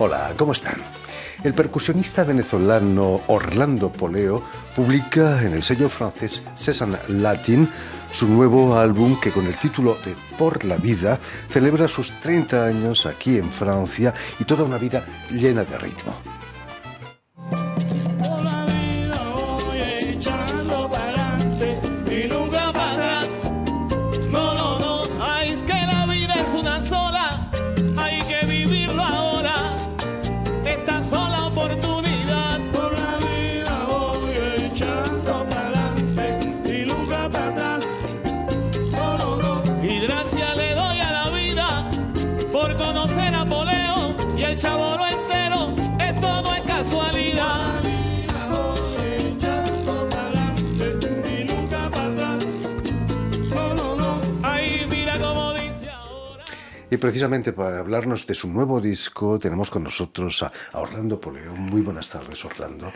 Hola, ¿cómo están? El percusionista venezolano Orlando Poleo publica en el sello francés Sesame Latin su nuevo álbum que con el título de Por la Vida celebra sus 30 años aquí en Francia y toda una vida llena de ritmo. Y precisamente para hablarnos de su nuevo disco tenemos con nosotros a Orlando Poleo. Muy buenas tardes, Orlando.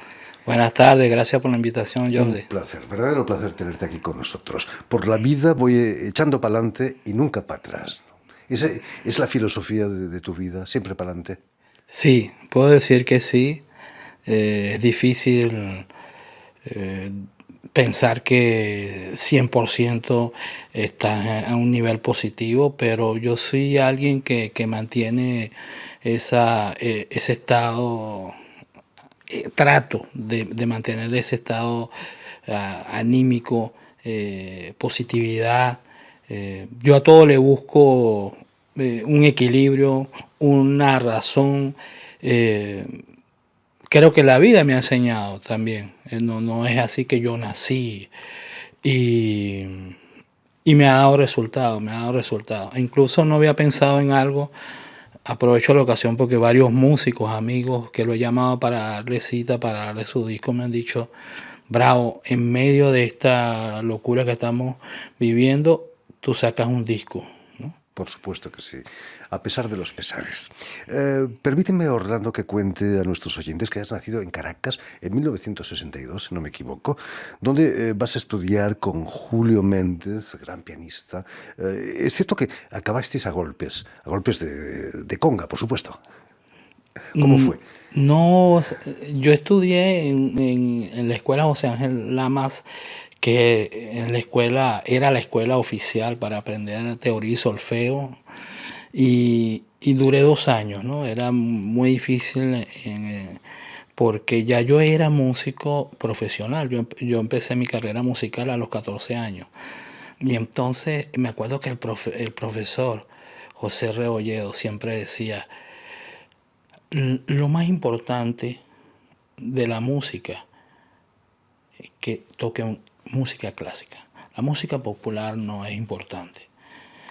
Buenas tardes, gracias por la invitación, Jordi. Un placer, verdadero placer tenerte aquí con nosotros. Por la vida voy echando para adelante y nunca para atrás. ¿Esa es la filosofía de tu vida? ¿Siempre para adelante? Sí, puedo decir que sí. Es difícil pensar que 100% estás a un nivel positivo, pero yo soy alguien que mantiene ese estado, trato de mantener ese estado anímico, positividad. Yo a todo le busco un equilibrio, una razón. Creo que la vida me ha enseñado también. No es así que yo nací y me ha dado resultados, Incluso no había pensado en algo. Aprovecho la ocasión porque varios músicos, amigos que lo he llamado para darle cita, para darle su disco, me han dicho: bravo, en medio de esta locura que estamos viviendo, tú sacas un disco, ¿no? Por supuesto que sí, a pesar de los pesares. Permíteme, Orlando, que cuente a nuestros oyentes que has nacido en Caracas en 1962, si no me equivoco, donde vas a estudiar con Julio Méndez, gran pianista. Es cierto que acabasteis a golpes de conga, por supuesto. ¿Cómo fue? No, yo estudié en la escuela José Ángel Lamas, que era la escuela oficial para aprender teoría y solfeo, y duré 2 años, ¿no? Era muy difícil porque ya yo era músico profesional. Yo empecé mi carrera musical a los 14 años. Y entonces me acuerdo que el profesor José Rebolledo siempre decía: lo más importante de la música es que toquen música clásica. La música popular no es importante.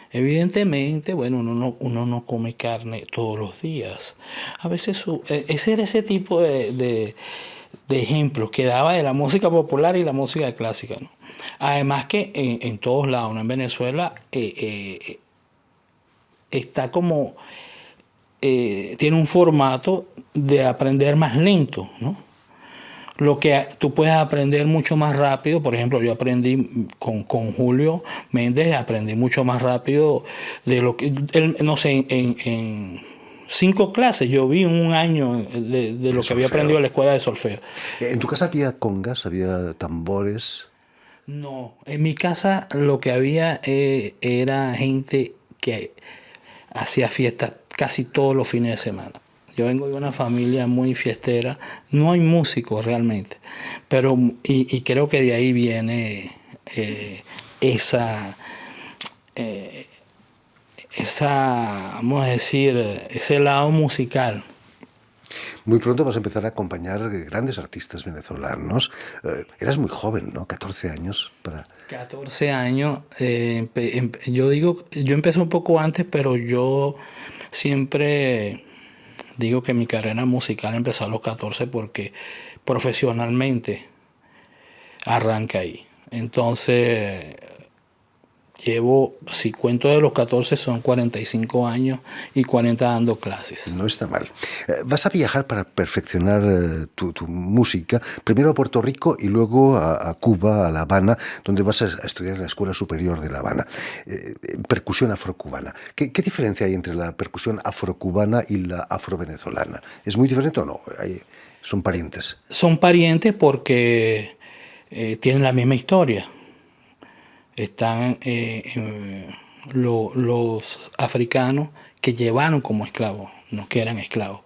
Evidentemente, bueno, uno no come carne todos los días. A veces ese era ese tipo de ejemplos que daba de la música popular y la música clásica, ¿no? Además que en todos lados, ¿no? En Venezuela está como... tiene un formato de aprender más lento, ¿no? Lo que tú puedes aprender mucho más rápido. Por ejemplo, yo aprendí con Julio Méndez, aprendí mucho más rápido de lo que, no sé, en 5 clases yo vi en un año de lo que había aprendido en la escuela de solfeo. ¿En tu casa había congas, había tambores? No, en mi casa lo que había era gente que hacía fiestas casi todos los fines de semana. Yo vengo de una familia muy fiestera, no hay músicos realmente, pero y creo que de ahí viene esa, vamos a decir, ese lado musical. Muy pronto vas a empezar a acompañar grandes artistas venezolanos. Eras muy joven, ¿no? 14 años para... 14 años. Yo empecé un poco antes, pero yo siempre digo que mi carrera musical empezó a los 14 porque profesionalmente arranca ahí. Entonces si cuento de los 14, son 45 años y 40 dando clases. No está mal. Vas a viajar para perfeccionar tu música, primero a Puerto Rico y luego a Cuba, a La Habana, donde vas a estudiar en la Escuela Superior de La Habana. Percusión afrocubana. ¿Qué diferencia hay entre la percusión afrocubana y la afrovenezolana? ¿Es muy diferente o no? ¿Son parientes? Son parientes porque tienen la misma historia. Están los africanos que llevaron como esclavos, no que eran esclavos,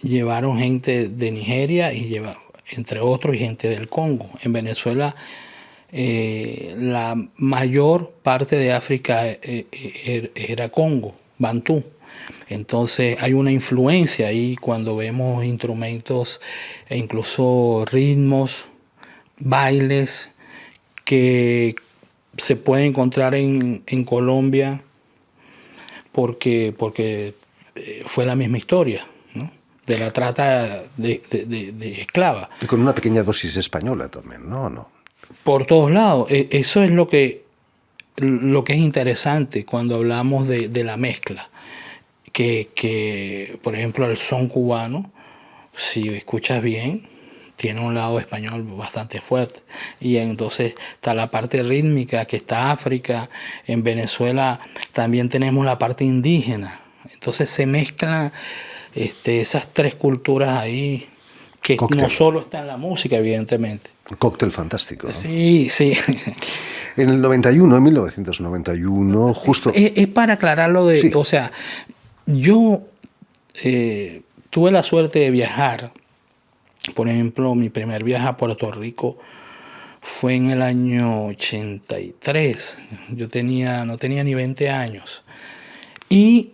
llevaron gente de Nigeria y entre otros, y gente del Congo. En Venezuela, la mayor parte de África era Congo, Bantú. Entonces hay una influencia ahí cuando vemos instrumentos e incluso ritmos, bailes que se puede encontrar en Colombia porque fue la misma historia, ¿no? De la trata de esclavas. Y con una pequeña dosis española también, ¿no? ¿No? Por todos lados. Eso es lo que es interesante cuando hablamos de la mezcla. Que, por ejemplo, el son cubano, si escuchas bien, tiene un lado español bastante fuerte. Y entonces está la parte rítmica, que está África. En Venezuela también tenemos la parte indígena. Entonces se mezclan esas tres culturas ahí, que Cóctel. no solo está en la música, evidentemente. Un cóctel fantástico, ¿no? Sí, sí. En el 91, en 1991, justo... Es para aclararlo de... Sí. O sea, yo tuve la suerte de viajar. Por ejemplo, mi primer viaje a Puerto Rico fue en el año 83. Yo no tenía ni 20 años. Y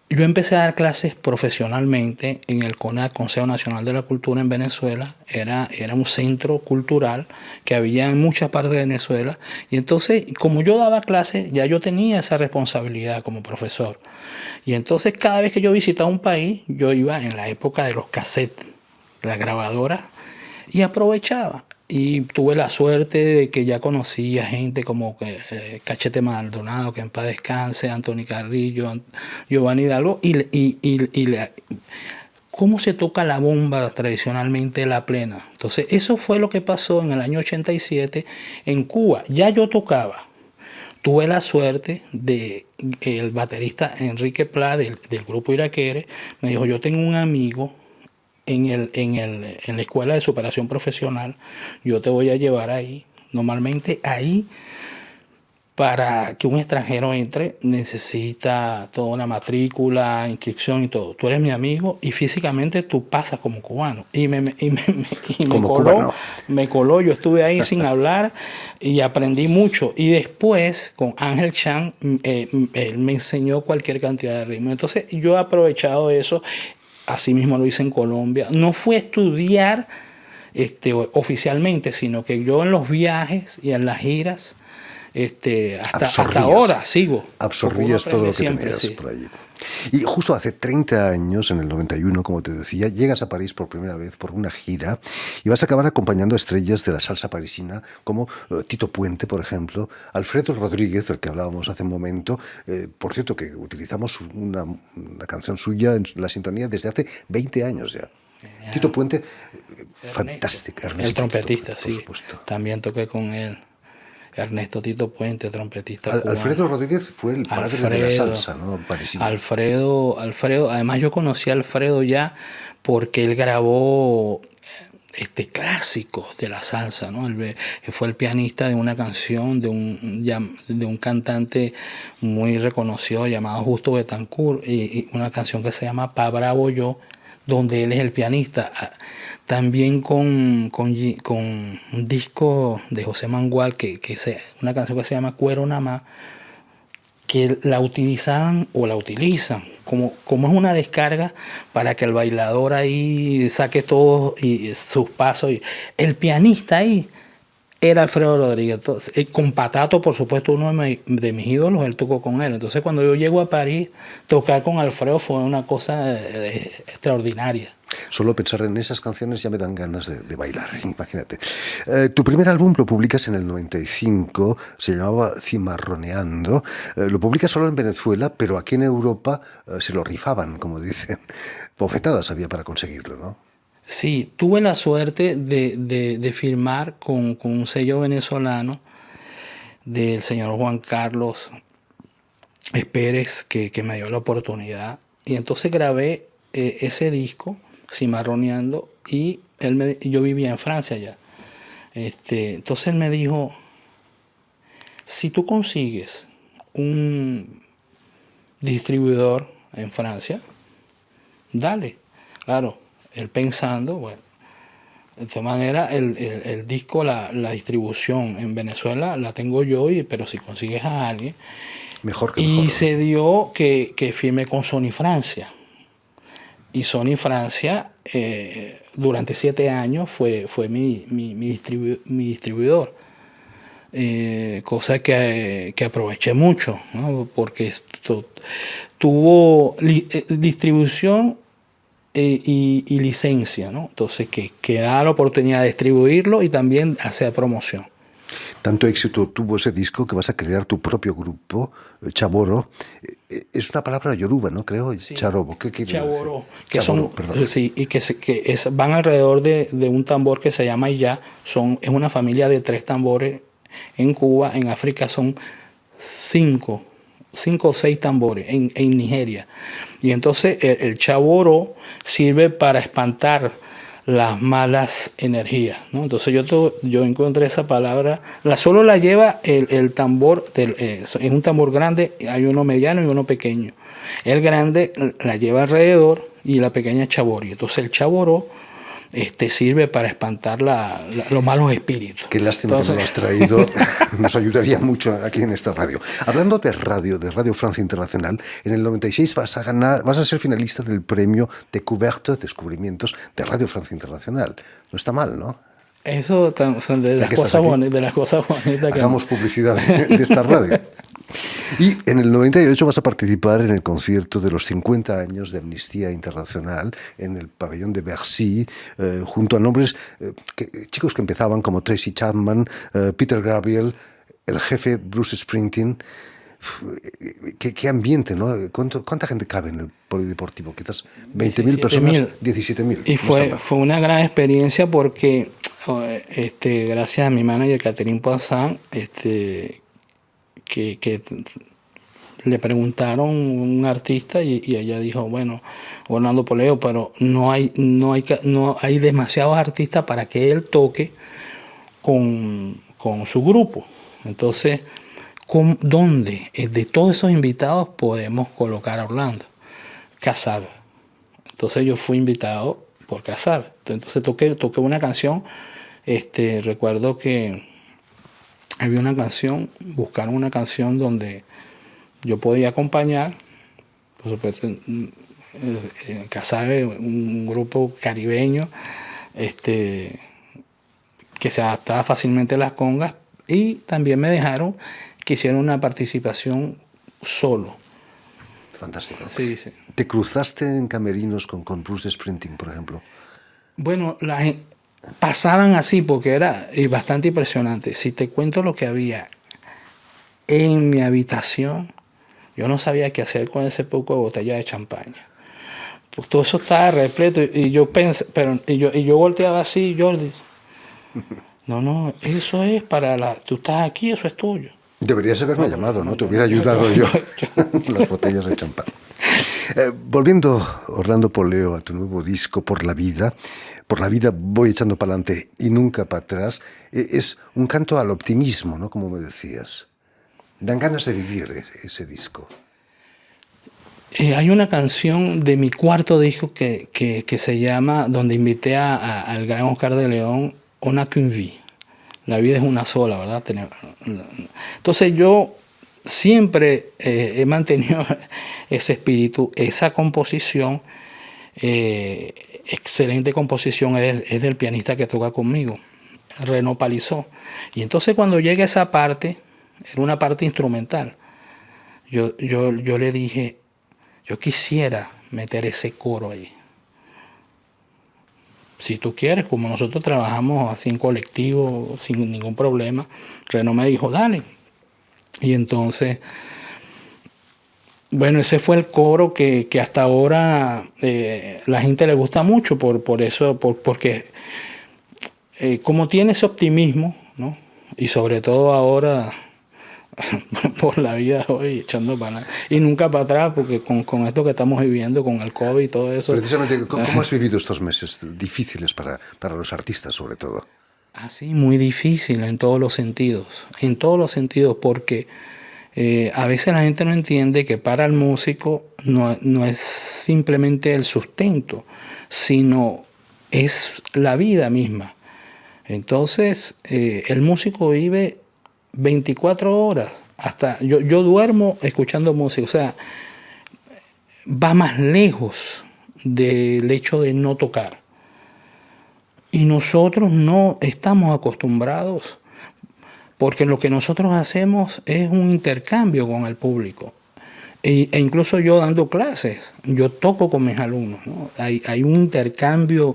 yo empecé a dar clases profesionalmente en el CONAC, Consejo Nacional de la Cultura en Venezuela. Era un centro cultural que había en muchas partes de Venezuela. Y entonces, como yo daba clases, ya yo tenía esa responsabilidad como profesor. Y entonces, cada vez que yo visitaba un país, yo iba en la época de los cassettes, la grabadora, y aprovechaba. Y tuve la suerte de que ya conocía gente como Cachete Maldonado, que en paz descanse, Anthony Carrillo, Giovanni Hidalgo, cómo se toca la bomba tradicionalmente, la plena. Entonces, eso fue lo que pasó en el año 87 en Cuba. Ya yo tocaba. Tuve la suerte de el baterista Enrique Pla del grupo Iraquere me dijo: yo tengo un amigo en la escuela de superación profesional, yo te voy a llevar ahí. Normalmente ahí, para que un extranjero entre, necesita toda una matrícula, inscripción y todo. Tú eres mi amigo y físicamente tú pasas como cubano. Y me coló, yo estuve ahí sin hablar y aprendí mucho. Y después, con Ángel Chan, él me enseñó cualquier cantidad de ritmos. Entonces yo he aprovechado eso. Así mismo lo hice en Colombia. No fui a estudiar oficialmente, sino que yo en los viajes y en las giras, hasta ahora sigo. Absorbías todo lo que siempre, tenías sí. por allí. Y justo hace 30 años, en el 91, como te decía, llegas a París por primera vez por una gira y vas a acabar acompañando a estrellas de la salsa parisina como Tito Puente, por ejemplo, Alfredo Rodríguez, del que hablábamos hace un momento. Por cierto, que utilizamos una canción suya en la sintonía desde hace 20 años ya. Tito Puente, fantástica. El trompetista, Puente, sí. por supuesto. También toqué con él. Ernesto Tito Puente, trompetista cubano. Alfredo Rodríguez fue el padre de la salsa, ¿no? Parisina. Alfredo, además yo conocí a Alfredo ya porque él grabó clásicos de la salsa, ¿no? Él fue el pianista de una canción de un cantante muy reconocido llamado Justo Betancourt, y una canción que se llama Pa' Bravo Yo, donde él es el pianista. También con un disco de José Mangual, una canción que se llama Cuero Namá, que la utilizaban o la utilizan como es una descarga para que el bailador ahí saque todo y sus pasos. El pianista ahí era Alfredo Rodríguez. Entonces, con Patato, por supuesto, uno de mis ídolos, él tocó con él. Entonces, cuando yo llego a París, tocar con Alfredo fue una cosa extraordinaria. Solo pensar en esas canciones ya me dan ganas de bailar, imagínate. Tu primer álbum lo publicas en el 95, se llamaba Cimarroneando. Lo publicas solo en Venezuela, pero aquí en Europa se lo rifaban, como dicen. Bofetadas había para conseguirlo, ¿no? Sí, tuve la suerte de firmar con un sello venezolano del señor Juan Carlos Pérez, que me dio la oportunidad. Y entonces grabé ese disco, Cimarroneando, y yo vivía en Francia ya. Entonces él me dijo, si tú consigues un distribuidor en Francia, dale. Claro, él pensando, bueno, de esta manera el disco, la distribución en Venezuela la tengo yo, pero si consigues a alguien. Mejor que Y mejor. se dio que firmé con Sony Francia. Y Sony Francia durante 7 años fue mi distribuidor. Cosa que aproveché mucho, ¿no? Porque esto tuvo distribución y licencia, ¿no? Entonces que da la oportunidad de distribuirlo y también hacer promoción. Tanto éxito tuvo ese disco que vas a crear tu propio grupo, Chaboro. Es una palabra yoruba, ¿no? Creo, Sí. Charobo. ¿Qué quiere decir? Chaboro, que Chaboro, son, perdón. sí, y van alrededor de un tambor que se llama Iyá. Es una familia de 3 tambores. En Cuba, en África son 5 o 6 tambores, en Nigeria. Y entonces el chaboro sirve para espantar las malas energías, ¿no? Entonces yo encontré esa palabra, solo la lleva el tambor, es un tambor grande, hay uno mediano y uno pequeño. El grande la lleva alrededor y la pequeña es chabori. Entonces el chaboro sirve para espantar los malos espíritus. Qué lástima Entonces, que no lo has traído. Nos ayudaría mucho aquí en esta radio. Hablando de Radio Francia Internacional, en el 96 vas a ser finalista del premio Découvertes, Descubrimientos de Radio Francia Internacional. No está mal, ¿no? eso son de las cosas bonitas que hagamos publicidad de esta radio. Y en el 98 vas a participar en el concierto de los 50 años de Amnistía Internacional en el pabellón de Bercy, junto a nombres, chicos que empezaban como Tracy Chapman, Peter Gabriel, el jefe Bruce Springsteen. Qué ambiente, ¿no? ¿Cuánta gente cabe en el polideportivo? Quizás 20.000 personas, 17.000. Y fue una gran experiencia porque gracias a mi manager Catherine Poisson, que le preguntaron a un artista y ella dijo, bueno, Orlando Poleo, pero no hay demasiados artistas para que él toque con su grupo. Entonces, ¿dónde de todos esos invitados podemos colocar a Orlando? Casab. Entonces yo fui invitado por Casab. Entonces toqué una canción. Recuerdo que había una canción, buscaron una canción donde yo podía acompañar, por supuesto, Casab, un grupo caribeño, que se adaptaba fácilmente a las congas, y también me dejaron que hiciera una participación solo. Fantástico. Sí, sí. ¿Te cruzaste en camerinos con Bruce Springsteen, por ejemplo? Bueno, pasaban así porque era bastante impresionante. Si te cuento lo que había en mi habitación, yo no sabía qué hacer con ese poco de botella de champaña. Pues todo eso estaba repleto y yo pensé, y yo volteaba así, Jordi. No, eso es tú estás aquí, eso es tuyo. Deberías haberme llamado, ¿no? Te hubiera ayudado yo. Las botellas de champán. Volviendo, Orlando Poleo, a tu nuevo disco, Por la vida voy echando para adelante y nunca para atrás, es un canto al optimismo, ¿no? Como me decías. Dan ganas de vivir ese disco. Hay una canción de mi cuarto disco que se llama, donde invité al gran Oscar de León, On n'a qu'une vie. La vida es una sola, ¿verdad? Entonces yo siempre he mantenido ese espíritu, esa composición, excelente composición es del pianista que toca conmigo, Renaud Palisot. Y entonces cuando llega esa parte, era una parte instrumental, yo le dije, yo quisiera meter ese coro ahí. si tú quieres, como nosotros trabajamos así en colectivo, sin ningún problema, Reno me dijo, dale. Y entonces, bueno, ese fue el coro que hasta ahora la gente le gusta mucho por eso, porque como tiene ese optimismo, ¿no? Y sobre todo ahora por la vida hoy echando para adelante y nunca para atrás, porque con esto que estamos viviendo, con el COVID y todo eso. Precisamente, ¿cómo has vivido estos meses difíciles para los artistas, sobre todo? Así, muy difícil en todos los sentidos, porque a veces la gente no entiende que para el músico no es simplemente el sustento, sino es la vida misma. Entonces, el músico vive 24 horas. Hasta yo duermo escuchando música. O sea, va más lejos del hecho de no tocar. Y nosotros no estamos acostumbrados, porque lo que nosotros hacemos es un intercambio con el público. E incluso yo dando clases, yo toco con mis alumnos, ¿no? Hay un intercambio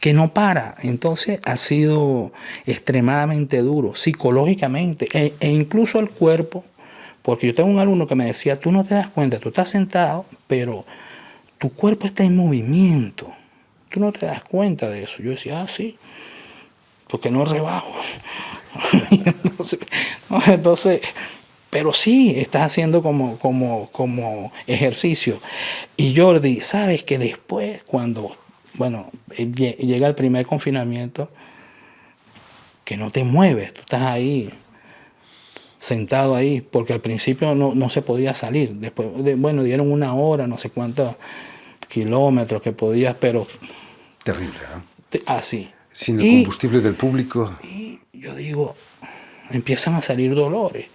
que no para. Entonces ha sido extremadamente duro, psicológicamente, e incluso el cuerpo, porque yo tengo un alumno que me decía, tú no te das cuenta, tú estás sentado, pero tu cuerpo está en movimiento, tú no te das cuenta de eso. Yo decía, ah, sí, porque no rebajo. entonces, pero sí, estás haciendo como ejercicio. Y Jordi, sabes que después, cuando llega el primer confinamiento, que no te mueves, tú estás ahí, sentado ahí, porque al principio no se podía salir. Después, dieron 1 hora, no sé cuántos kilómetros que podías, pero... Terrible, ¿eh? Así. Sin el combustible del público. Y yo digo, empiezan a salir dolores.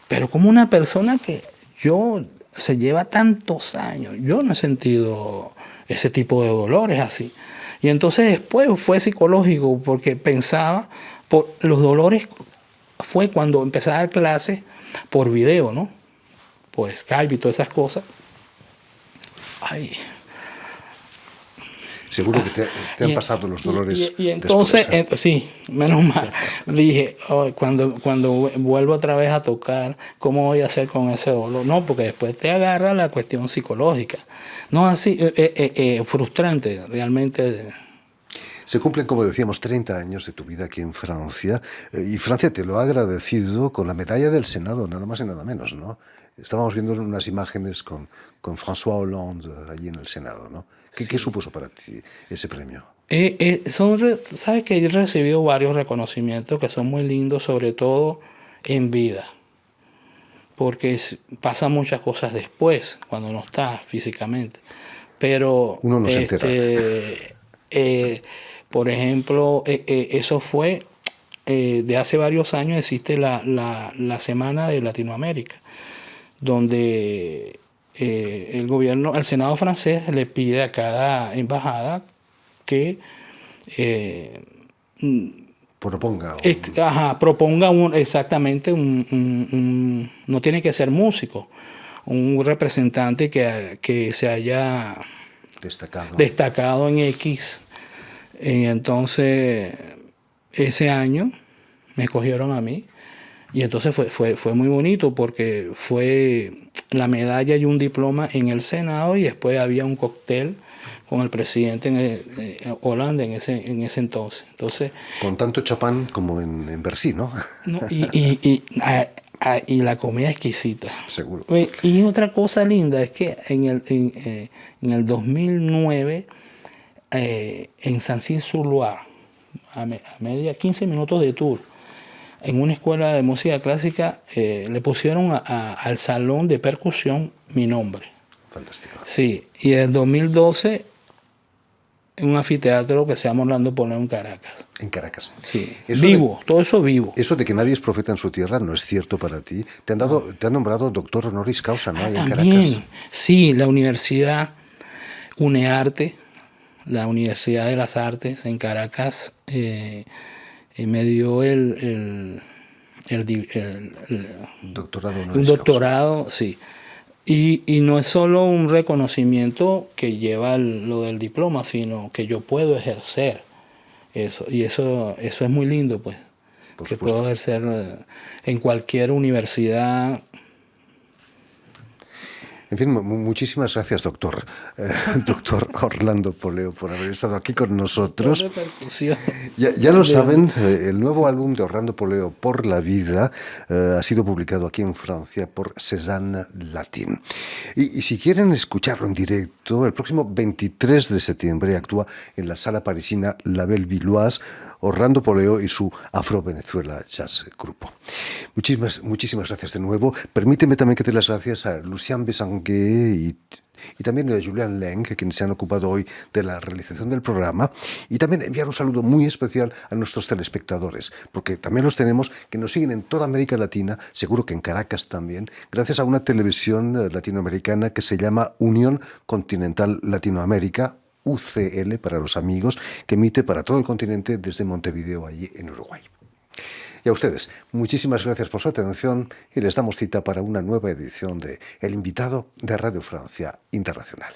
Pero como una persona que se lleva tantos años, yo no he sentido ese tipo de dolores así. Y entonces después fue psicológico, porque pensaba, por los dolores fue cuando empecé a dar clases por video, ¿no? Por Skype y todas esas cosas. Ay. Seguro que te han pasado los dolores. Y entonces, después, sí, menos mal. Dije, cuando vuelvo otra vez a tocar, ¿cómo voy a hacer con ese dolor? No, porque después te agarra la cuestión psicológica. No así, frustrante, realmente. Se cumplen, como decíamos, 30 años de tu vida aquí en Francia, y Francia te lo ha agradecido con la medalla del Senado, nada más y nada menos, ¿no? Estábamos viendo unas imágenes con François Hollande allí en el Senado, ¿no? ¿Qué supuso para ti ese premio? Sabes que he recibido varios reconocimientos que son muy lindos, sobre todo en vida, porque pasan muchas cosas después, cuando no estás físicamente. Pero uno no se entera. Por ejemplo, eso fue de hace varios años. Existe la Semana de Latinoamérica, donde el Senado francés le pide a cada embajada que proponga exactamente no tiene que ser músico, un representante que se haya destacado en X. Entonces, ese año me escogieron a mí, y entonces fue muy bonito, porque fue la medalla y un diploma en el Senado, y después había un cóctel con el presidente Hollande en ese entonces. Con tanto chapán como en Bercy, ¿no? Y la comida exquisita. Seguro. Y otra cosa linda es que en el 2009, en Sancy-sur-Loire, a 15 minutos de Tours, en una escuela de música clásica, le pusieron al salón de percusión mi nombre. Fantástico. Sí, y en el 2012, en un anfiteatro que se llama Orlando Poneo en Caracas. En Caracas. Sí, vivo, todo eso vivo. Eso de que nadie es profeta en su tierra no es cierto para ti. Te han nombrado doctor honoris causa, ¿no? También. En Caracas. Sí, la Universidad UNEARTE, la Universidad de las Artes en Caracas, me dio doctorado un doctorado, sí. Y no es solo un reconocimiento que lleva lo del diploma, sino que yo puedo ejercer eso. Y eso es muy lindo, pues. Por Que supuesto. puedo ejercer en cualquier universidad. En fin, muchísimas gracias, doctor. Doctor Orlando Poleo, por haber estado aquí con nosotros. Repercusión. Ya lo saben, el nuevo álbum de Orlando Poleo, Por la Vida, ha sido publicado aquí en Francia por Cézanne Latin. Y si quieren escucharlo en directo, el próximo 23 de septiembre actúa en la sala parisina La Bellevilloise Orlando Poleo y su Afro-Venezuela Jazz Grupo. Muchísimas gracias de nuevo. Permíteme también que te las gracias a Lucien Besanguet y también a Julian Leng, quienes se han ocupado hoy de la realización del programa, y también enviar un saludo muy especial a nuestros telespectadores, porque también los tenemos que nos siguen en toda América Latina, seguro que en Caracas también, gracias a una televisión latinoamericana que se llama Unión Continental Latinoamérica, UCL para los amigos, que emite para todo el continente desde Montevideo, allí en Uruguay. Y a ustedes, muchísimas gracias por su atención y les damos cita para una nueva edición de El Invitado de Radio Francia Internacional.